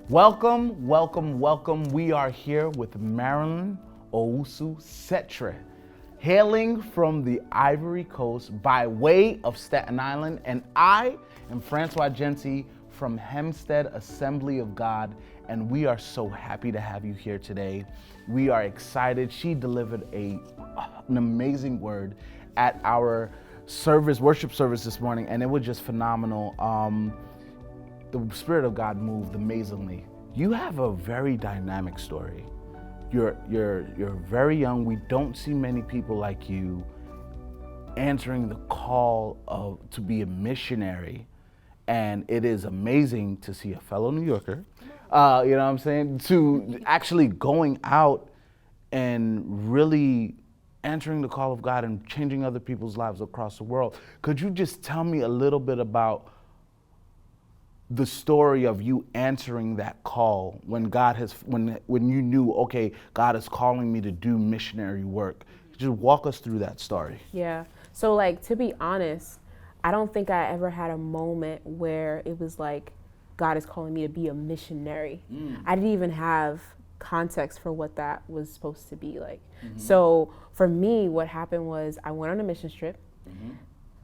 Welcome, welcome, welcome. We are here with Marilyn Owusu-Sekyere, hailing from the Ivory Coast by way of Staten Island, and I am Francois Genty from Hempstead Assembly of God, and we are so happy to have you here today. We are excited. She delivered an amazing word at our worship service this morning, and it was just phenomenal. The Spirit of God moved amazingly. You have a very dynamic story. You're very young. We don't see many people like you answering the call to be a missionary, and it is amazing to see a fellow New Yorker, you know what I'm saying, to actually going out and really answering the call of God and changing other people's lives across the world. Could you just tell me a little bit about the story of you answering that call when when you knew, okay, God is calling me to do missionary work? Just walk us through that story. Yeah. So like, to be honest, I don't think I ever had a moment where it was like, God is calling me to be a missionary. I didn't even have context for what that was supposed to be like. So for me, what happened was I went on a mission trip,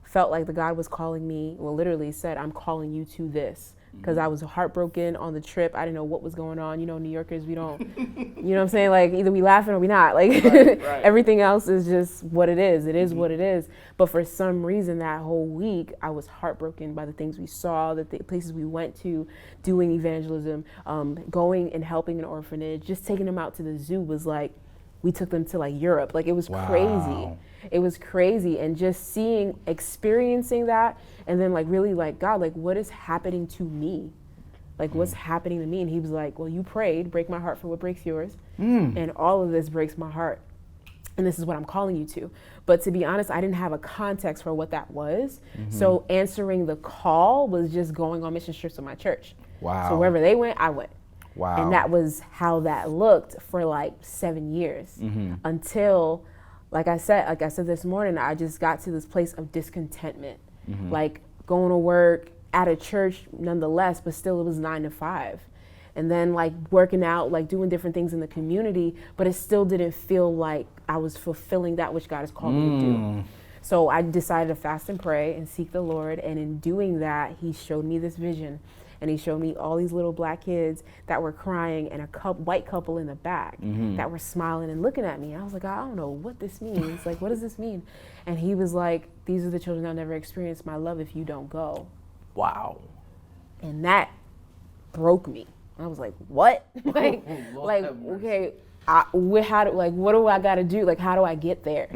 felt like the God was calling me, well, literally said, I'm calling you to this. Because I was heartbroken on the trip. I didn't know what was going on. You know, New Yorkers, we don't, you know what I'm saying? Like, either we laughing or we not. Like, right. Everything else is just what it is. It is what it is. But for some reason, that whole week, I was heartbroken by the things we saw, the places we went to, doing evangelism, going and helping an orphanage, just taking them out to the zoo was like, we took them to like Europe. Like, it was crazy. It was crazy. And just experiencing that, and then like really like, God, like, what is happening to me? Like, what's happening to me? And he was like, well, you prayed, break my heart for what breaks yours. And all of this breaks my heart. And this is what I'm calling you to. But to be honest, I didn't have a context for what that was. So answering the call was just going on mission trips with my church. Wow. So wherever they went, I went. Wow. And that was how that looked for like 7 years until, like I said this morning, I just got to this place of discontentment, like going to work at a church nonetheless, but still it was 9 to 5. And then like working out, like doing different things in the community, but it still didn't feel like I was fulfilling that which God has called me to do. So I decided to fast and pray and seek the Lord. And in doing that, he showed me this vision. And he showed me all these little black kids that were crying and a white couple in the back that were smiling and looking at me. I was like, I don't know what this means. Like, what does this mean? And he was like, these are the children that never experienced my love if you don't go. Wow. And that broke me. I was like, what? like, okay, what do I got to do? Like, how do I get there?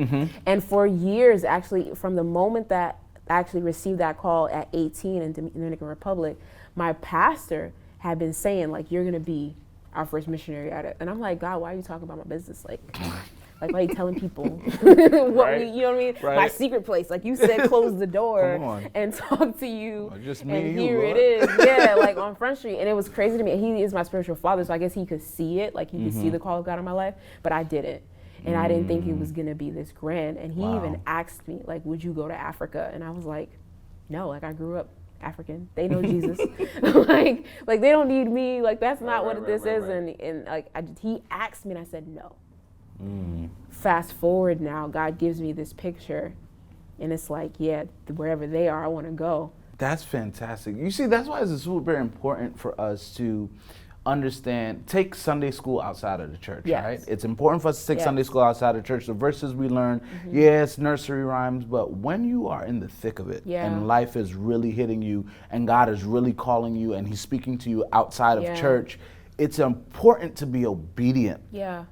And for years, actually, from the moment that I actually received that call at 18 in Dominican Republic, my pastor had been saying, like, you're going to be our first missionary at it. And I'm like, God, why are you talking about my business? Like why are you telling people what you know what I mean? Right. My secret place. Like you said, close the door and talk to you. Just me and here it is. Yeah, like on Front Street. And it was crazy to me. He is my spiritual father, so I guess he could see it. Like he could see the call of God in my life, but I didn't. And I didn't think it was going to be this grand. And he even asked me, like, would you go to Africa? And I was like, no, like I grew up African. They know Jesus. like they don't need me. Like that's not what this is. And like he asked me and I said no. Fast forward now, God gives me this picture and it's like, yeah, wherever they are, I want to go. That's fantastic. You see, that's why it's super important for us to take Sunday school outside of the church, right? It's important for us to take Sunday school outside of church. The verses we learn, it's nursery rhymes, but when you are in the thick of it and life is really hitting you and God is really calling you and he's speaking to you outside of church, it's important to be obedient.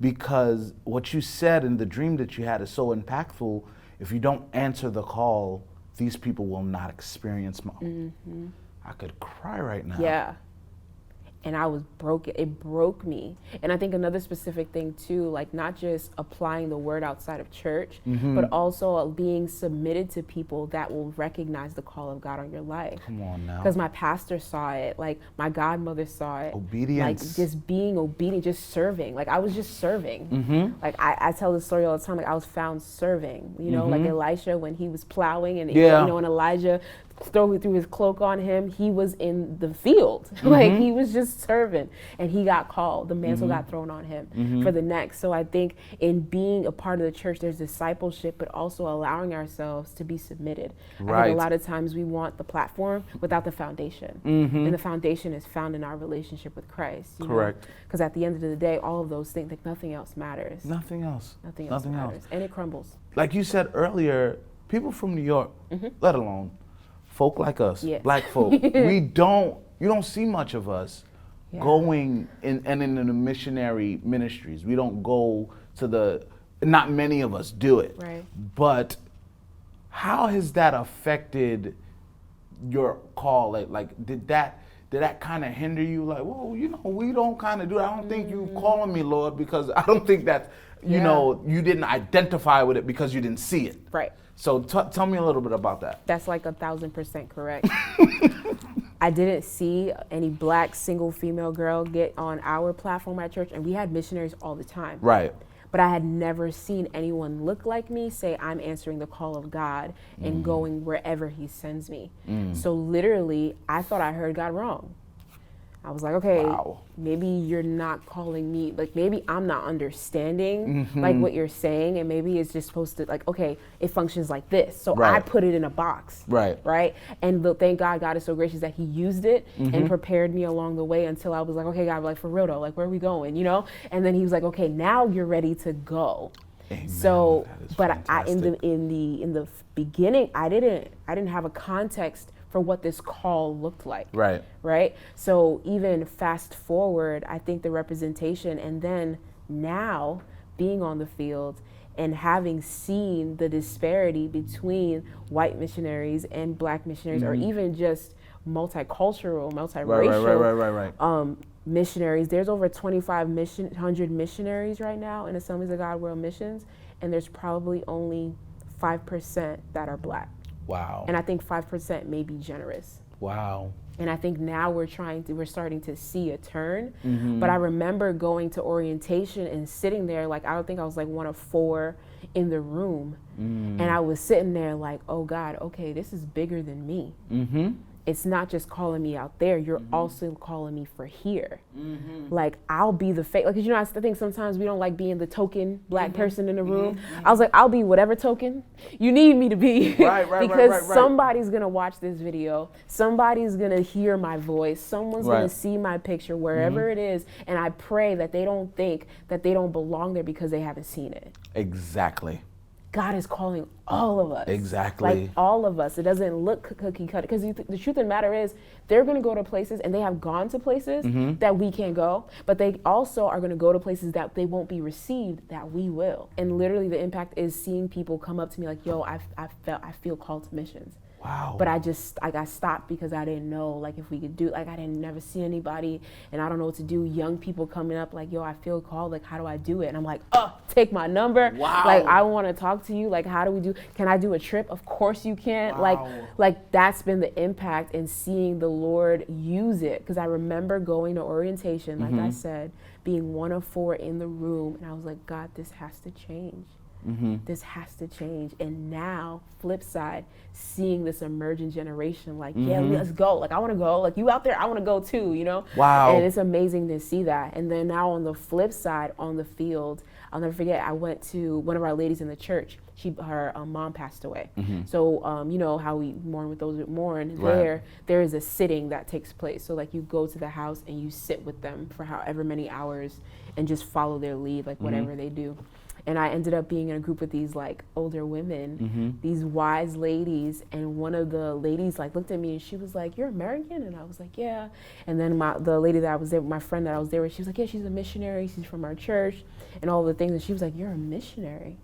Because what you said and the dream that you had is so impactful. If you don't answer the call, these people will not experience I could cry right now. And I was broken. It broke me. And I think another specific thing too, like not just applying the word outside of church, but also being submitted to people that will recognize the call of God on your life. Come on now. Because my pastor saw it, like my godmother saw it. Obedience. Like just being obedient, just serving. Like I was just serving. Like I tell this story all the time, like I was found serving, you know, like Elisha when he was plowing and, you know, and Elijah threw his cloak on him. He was in the field. Like, he was just serving, and he got called. The mantle got thrown on him for the next. So I think in being a part of the church, there's discipleship, but also allowing ourselves to be submitted. I think a lot of times we want the platform without the foundation. And the foundation is found in our relationship with Christ. Correct. Because at the end of the day, all of those things, like, nothing else matters. Nothing else. Nothing else matters. And it crumbles. Like you said earlier, people from New York, let alone folk like us, black folk, you don't see much of us going in the missionary ministries. We don't go to not many of us do it. Right. But how has that affected your call? Like did that kind of hinder you? Like, well, we don't kind of do that. I don't think you calling me, Lord, because I don't think that, you didn't identify with it because you didn't see it. Right. So tell me a little bit about that. That's like 1,000% correct. I didn't see any black single female girl get on our platform at church, and we had missionaries all the time. Right. But I had never seen anyone look like me, say, I'm answering the call of God and going wherever he sends me. So literally, I thought I heard God wrong. I was like, okay, maybe you're not calling me, like, maybe I'm not understanding like what you're saying, and maybe it's just supposed to, like, okay, it functions like this. So I put it in a box. Right. And thank God, God is so gracious that he used it and prepared me along the way until I was like, okay, God, like, for real though, like, where are we going, And then he was like, okay, now you're ready to go. Amen. So, but in the beginning, I didn't have a context for what this call looked like. Right. So even fast forward, I think the representation, and then now being on the field and having seen the disparity between white missionaries and black missionaries, or even just multicultural, multiracial missionaries. There's over 2,500 missionaries right now in Assemblies of God World Missions, and there's probably only 5% that are black. Wow. And I think 5% may be generous. Wow. And I think now we're starting to see a turn. But I remember going to orientation and sitting there, like, I don't think I was like one of 4 in the room. And I was sitting there like, oh God, okay, this is bigger than me. It's not just calling me out there, you're also calling me for here. Like, I'll be the fake, like, I think sometimes we don't like being the token black person in the room. I was like, I'll be whatever token you need me to be. Because somebody's gonna watch this video, somebody's gonna hear my voice, someone's gonna see my picture wherever it is, and I pray that they don't think that they don't belong there because they haven't seen it. Exactly. God is calling all of us. Exactly. Like, all of us. It doesn't look cookie cutter. Because the truth of the matter is, they're going to go to places, and they have gone to places that we can't go. But they also are going to go to places that they won't be received, that we will. And literally, the impact is seeing people come up to me like, yo, I feel called to missions. Wow. But I got stopped because I didn't know, like, if we could do, like, I didn't never see anybody, and I don't know what to do. Young people coming up like, yo, I feel called, like, how do I do it? And I'm like, take my number. Wow. Like, I want to talk to you. Like, how do we do, can I do a trip? Of course you can. Wow. Like that's been the impact, and seeing the Lord use it. Because I remember going to orientation, like I said, being one of 4 in the room, and I was like, God, this has to change. This has to change. And now, flip side, seeing this emerging generation, like, yeah, let's go. Like, I want to go. Like, you out there, I want to go too, Wow. And it's amazing to see that. And then now on the flip side, on the field, I'll never forget, I went to one of our ladies in the church. Her mom passed away. So, you know how we mourn with those that mourn. There is a sitting that takes place. So, like, you go to the house and you sit with them for however many hours and just follow their lead, like, whatever they do. And I ended up being in a group with these, like, older women, these wise ladies. And one of the ladies, like, looked at me and she was like, "You're American?" And I was like, "Yeah." And then the lady that I was there, my friend that I was there with, she was like, "Yeah, she's a missionary. She's from our church," and all the things. And she was like, "You're a missionary?"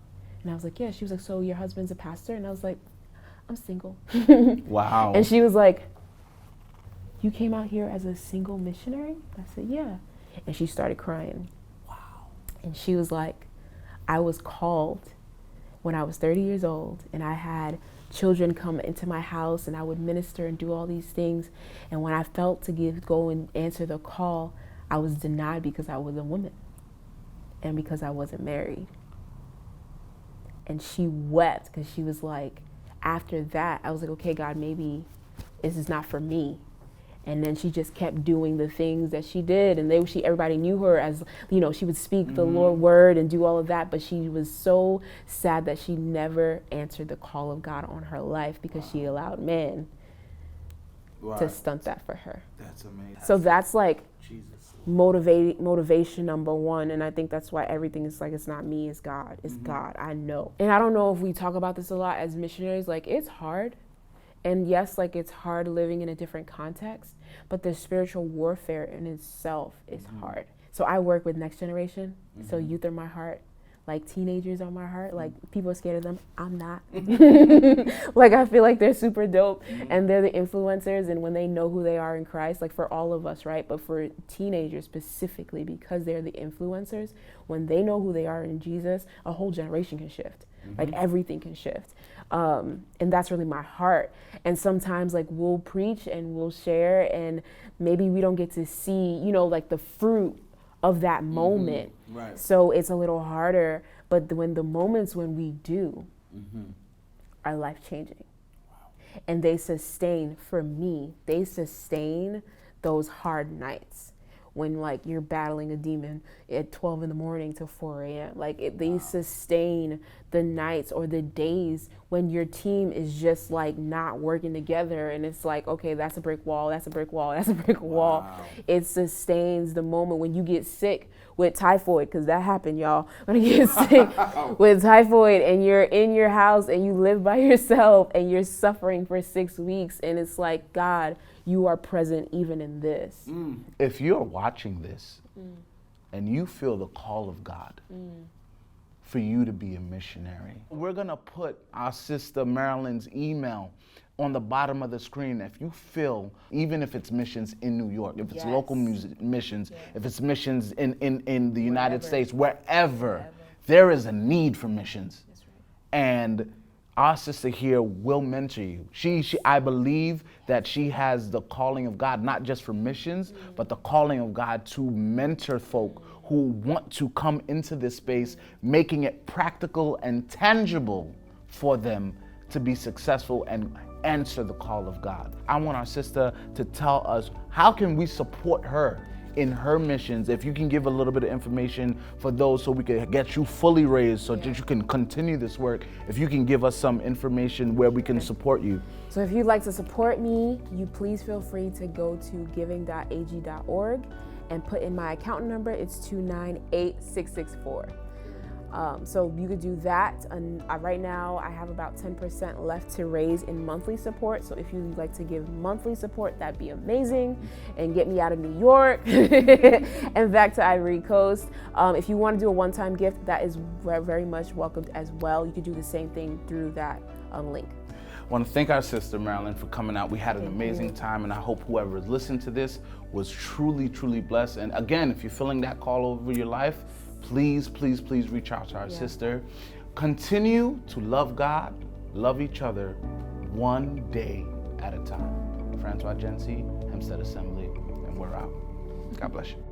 And I was like, "Yeah." She was like, "So your husband's a pastor?" And I was like, "I'm single." Wow. And she was like, "You came out here as a single missionary?" I said, "Yeah." And she started crying. Wow. And she was like, I was called when I was 30 years old, and I had children come into my house, and I would minister and do all these things. And when I felt to go and answer the call, I was denied because I was a woman and because I wasn't married. And she wept because she was like, after that, I was like, okay, God, maybe this is not for me. And then she just kept doing the things that she did, and everybody knew her as, you know, she would speak the Lord word and do all of that, but she was so sad that she never answered the call of God on her life because she allowed men to stunt that for her. That's amazing. So that's like motivation number one, and I think that's why everything is like, it's not me, it's God. It's God, I know. And I don't know if we talk about this a lot as missionaries, like it's hard. And yes, like it's hard living in a different context, but the spiritual warfare in itself is hard. So I work with next generation. So youth are my heart, like teenagers are my heart. Like people are scared of them. I'm not. Like I feel like they're super dope and they're the influencers. And when they know who they are in Christ, like for all of us, right? But for teenagers specifically, because they're the influencers, when they know who they are in Jesus, a whole generation can shift. Like everything can shift. And that's really my heart. And sometimes like we'll preach and we'll share and maybe we don't get to see, you know, like the fruit of that moment. Right. So it's a little harder, but when the moments when we do are life changing. Wow. And they sustain, for me, they sustain those hard nights. When like you're battling a demon at 12 in the morning to 4 a.m. Like they sustain the nights or the days when your team is just like not working together and it's like, okay, that's a brick wall, that's a brick wall, that's a brick wall. It sustains the moment when you get sick with typhoid, because that happened, y'all. When you get sick with typhoid and you're in your house and you live by yourself and you're suffering for 6 weeks and it's like, God, you are present even in this. If you're watching this and you feel the call of God for you to be a missionary, we're gonna put our sister Marilyn's email on the bottom of the screen. If you feel, even if it's missions in New York, if it's local missions, if it's missions in the United States, wherever, there is a need for missions. And our sister here will mentor you. I believe that she has the calling of God, not just for missions, but the calling of God to mentor folk who want to come into this space, making it practical and tangible for them to be successful and answer the call of God. I want our sister to tell us, how can we support her in her missions? If you can give a little bit of information for those so we can get you fully raised so that you can continue this work. If you can give us some information where we can support you. So if you'd like to support me, you please feel free to go to giving.ag.org and put in my account number. It's 298664. So you could do that. And right now I have about 10% left to raise in monthly support. So if you'd like to give monthly support, that'd be amazing, and get me out of New York and back to Ivory Coast. If you want to do a one-time gift, that is very much welcomed as well. You could do the same thing through that link. I want to thank our sister Marilyn for coming out. We had an amazing time, and I hope whoever is listening to this was truly, truly blessed. And again, if you're feeling that call over your life, please, please, please reach out to our sister. Continue to love God, love each other, one day at a time. Francois Gency, Hempstead Assembly, and we're out. God bless you.